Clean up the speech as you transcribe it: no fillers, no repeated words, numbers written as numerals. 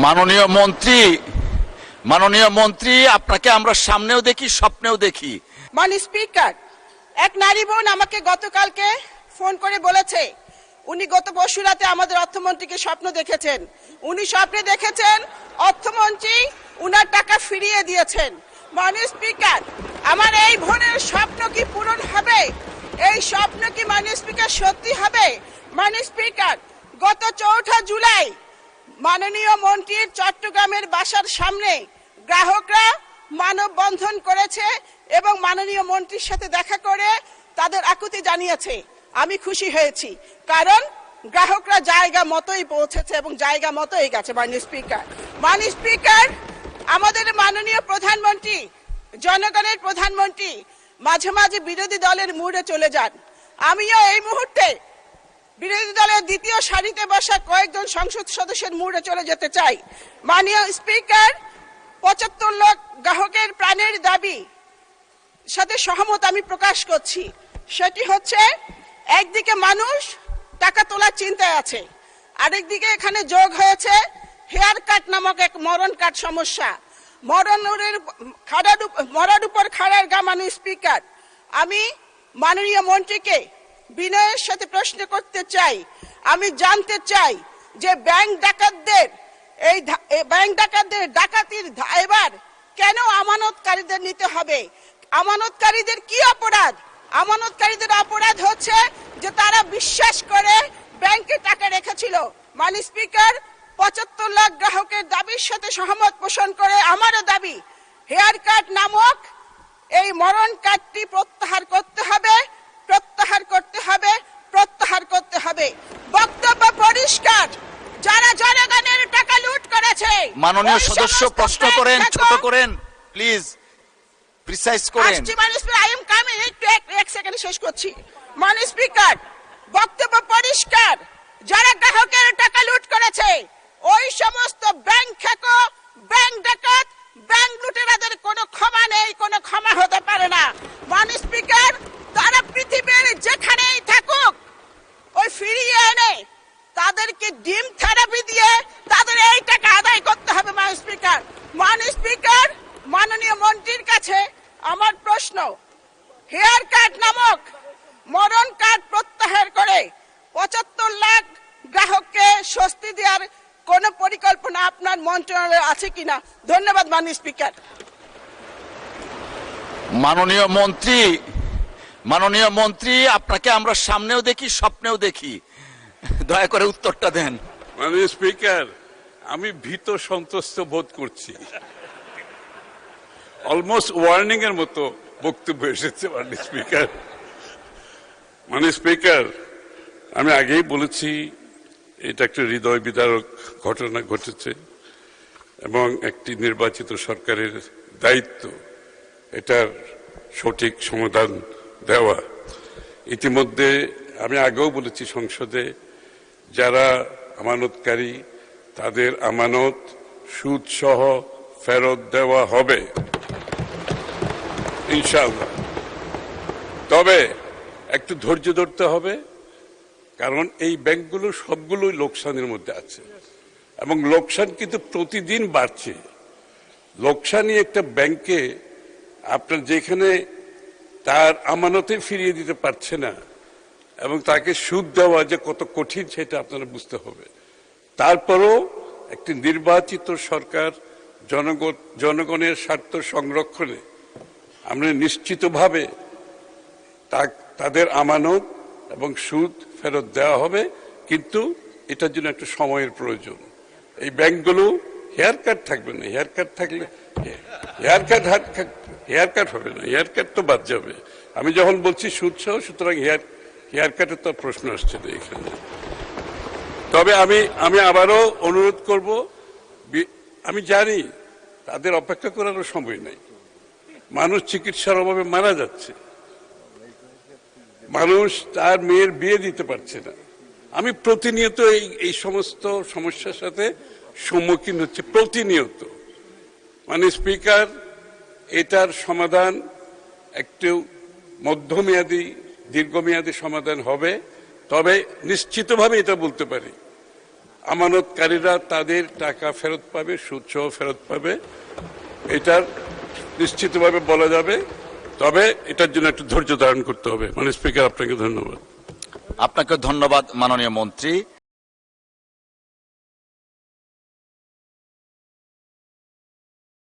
মাননীয় মন্ত্রী, মাননীয় মন্ত্রী, আপনাকে আমরা সামনেও দেখি স্বপ্নেও দেখি। মাননীয় স্পিকার, এক নারী বোন আমাকে গতকালকে ফোন করে বলেছে উনি গত পরশু রাতে আমাদের অর্থমন্ত্রীকে স্বপ্ন দেখেছেন। উনি স্বপ্নে দেখেছেন অর্থমন্ত্রী উনার টাকা ফিরিয়ে দিয়েছেন। মাননীয় স্পিকার, আমার এই বোনের স্বপ্ন কি পূরণ হবে? এই স্বপ্ন কি মাননীয় স্পিকার সত্যি হবে? মাননীয় স্পিকার, গত 4 জুলাই মাননীয় মন্ত্রীর চট্টগ্রামের বাসার সামনে গ্রাহকরা মানববন্ধন করেছে এবং মাননীয় মন্ত্রীর সাথে দেখা করে তাদের আকুতি জানিয়েছে। আমি খুশি হয়েছি, কারণ গ্রাহকরা জায়গা মতোই পৌঁছেছে এবং জায়গা মতোই গেছে। মাননীয় স্পিকার, আমাদের মাননীয় প্রধানমন্ত্রী, জনগণের প্রধানমন্ত্রী মাঝে মাঝে বিরোধী দলের মুডে চলে যান। আমিও এই মুহূর্তে বিরোধী দলের দ্বিতীয় সারিতে বসা কয়েকজন সংসদ সদস্যের মুডে চলে যেতে চাই। মাননীয় স্পিকার, 75 লাখ গ্রাহকের প্রাণের দাবি সাথে সহমত আমি প্রকাশ করছি। সেটি হচ্ছে, একদিকে মানুষ টাকা তোলার চিন্তায় আছে, আরেকদিকে এখানে যোগ হয়েছে হেয়ার কাট নামক এক মরণ কাট সমস্যা। মরার উপর খাড়ার গা। মাননীয় স্পিকার, আমি মাননীয় মন্ত্রীকে বিনয়ের সাথে প্রশ্ন করতে চাই। আমি জানতে চাই যে ব্যাংক ডাকাতদের ডাকাতির এবার কেন আমানতকারীদের নিতে হবে? আমানতকারীদের কি অপরাধ? আমানতকারীদের অপরাধ হচ্ছে যে তারা বিশ্বাস করে ব্যাংকে টাকা রেখেছিল। মাননীয় স্পিকার, 75 লাখ গ্রাহকের দাবির সাথে সহমত পোষণ করে আমারও দাবি, হেয়ার কাট নামক এই মরণ কাটটি প্রত্যাহার করতে হবে, প্রত্যাহার করতে হবে, প্রত্যাহার করতে হবে। বক্তব্য পরিষ্কার, যারা জনগণের টাকা লুট করেছে। মাননীয় সদস্য প্রশ্ন করেন, ছোট করেন প্লিজ, প্রিসাইজ করেন। আই এম কামিং, এক সেকেন্ড শেষ করছি। মাননীয় স্পিকার, বক্তব্য পরিষ্কার, যারা গ্রাহকের টাকা লুট করেছে ওই সমস্ত ব্যাংক খেকো, ব্যাংক ডাকাত, ব্যাংক লুটেরাদের কোনো ক্ষমা নেই, কোনো ক্ষমা হতে পারে না। মাননীয় স্পিকার, তারা পৃথিবীর যেখানেই থাকুক ওই ফিরিয়ে এনে তাদেরকে ডিম থেরাপি দিয়ে তাদের এই টাকা আদায় করতে হবে। মাননীয় স্পিকার, মাননীয় মন্ত্রীর কাছে আমার প্রশ্ন, হেয়ার কাট নামক মরণ কাট প্রত্যাহার করে 75 লাখ গ্রাহককে স্বস্তি দেওয়ার কোন পরিকল্পনা আপনার মন্ত্রণালয়ে আছে কিনা? ধন্যবাদ মাননীয় স্পিকার। মাননীয় মন্ত্রী, আপনাকে আমরা সামনেও দেখি স্বপ্নেও দেখি। দয়া করে উত্তরটা দেন। মাননীয় স্পিকার, আমি ভীত সন্ত্রস্ত বোধ করছি। অলমোস্ট ওয়ার্নিং এর মতো বক্তব্য এসেছে। মাননীয় স্পিকার, আমি আগেই বলেছি এটা একটা হৃদয় বিদারক ঘটনা ঘটেছে এবং একটি নির্বাচিত সরকারের দায়িত্ব এটার সঠিক সমাধান দেওয়া। ইতিমধ্যে আমি আগেও বলেছি সংসদে, যারা আমানতকারী তাদের আমানত সুদ সহ ফেরত দেওয়া হবে ইনশাআল্লাহ। তবে একটু ধৈর্য ধরতে হবে, কারণ এই ব্যাংকগুলো সবগুলোই লোকসানের মধ্যে আছে এবং লোকসান কিন্তু প্রতিদিন বাড়ছে। লোকসানই একটা ব্যাংকে আপনার যেখানে তার আমানতে ফিরিয়ে দিতে পারছে না এবং তাকে সুদ দেওয়া যে কত কঠিন সেটা আপনারা বুঝতে হবে। তারপরও একটি নির্বাচিত সরকার জনগণের স্বার্থ সংরক্ষণে আমরা নিশ্চিতভাবে তাদের আমানত এবং সুদ ফেরত দেওয়া হবে, কিন্তু এটার জন্য একটা সময়ের প্রয়োজন। এই ব্যাংকগুলো হেয়ার কাট থাকবে না, হেয়ার কাট থাকলে হেয়ার কাট হবে না, হেয়ার কাট তো বাদ যাবে। আমি যখন বলছি সুদ সহ, সুতরাং হেয়ার কাটের তো প্রশ্ন আসছে না এখানে। তবে আমি আবারও অনুরোধ করব, আমি জানি তাদের অপেক্ষা করারও সময় নাই। মানুষ চিকিৎসার অভাবে মারা যাচ্ছে, মানুষ তার মেয়ের বিয়ে দিতে পারছে না। আমি প্রতিনিয়ত এই সমস্ত সমস্যার সাথে সম্মুখীন হচ্ছে, প্রতিনিয়ত। মানে স্পিকার, এটার সমাধান একটু মধ্যমেয়াদী দীর্ঘমেয়াদী সমাধান হবে। তবে নিশ্চিতভাবে এটা বলতে পারি, আমানতকারীরা তাদের টাকা ফেরত পাবে, সুদসহ ফেরত পাবে, এটার নিশ্চিতভাবে বলা যাবে। তবে এটার জন্য একটু ধৈর্য ধারণ করতে হবে। মানে স্পিকার, আপনাকে ধন্যবাদ। আপনাকে ধন্যবাদ মাননীয় মন্ত্রী।